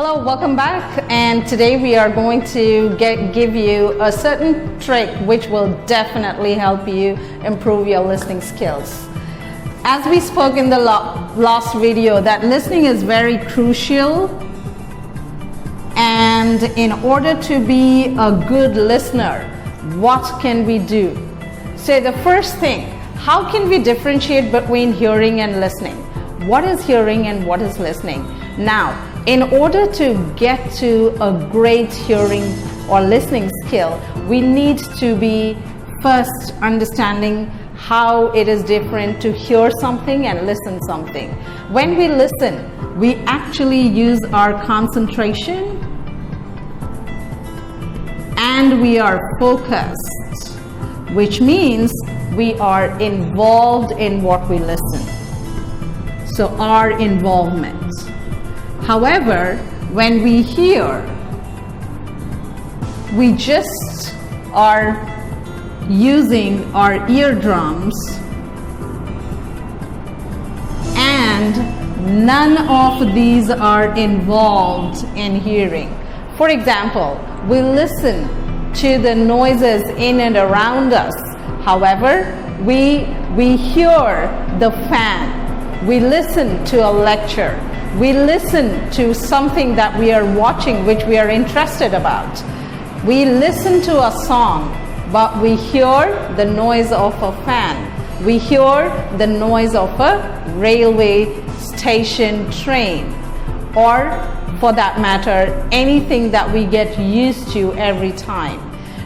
Hello, welcome back, and today we are going to give you a certain trick which will definitely help you improve your listening skills. As we spoke in the last video, that listening is very crucial, and in order to be a good listener, what can we do? So the first thing, how can we differentiate between hearing and listening? What is hearing and what is listening? Now, in order to get to a great hearing or listening skill, we need to be first understanding how it is different to hear something and listen something. When we listen, we actually use our concentration and we are focused, which means we are involved in what we listen. So our involvement. However, when we hear, we just are using our eardrums and none of these are involved in hearing. For example, we listen to the noises in and around us. However, we hear the fan. We listen to a lecture. We listen to something that we are watching which we are interested about. We listen to a song, but we hear the noise of a fan. We hear the noise of a railway station train, or for that matter, anything that we get used to every time.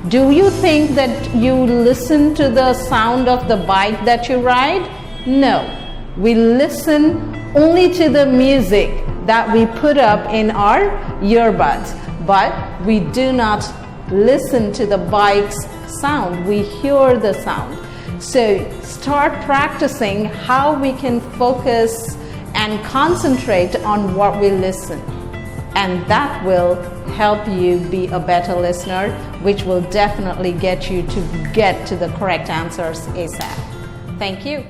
Do you think that you listen to the sound of the bike that you ride? No. We listen only to the music that we put up in our earbuds, but we do not listen to the bike's sound. We hear the sound. So start practicing how we can focus and concentrate on what we listen, and that will help you be a better listener, which will definitely get you to get to the correct answers ASAP. Thank you.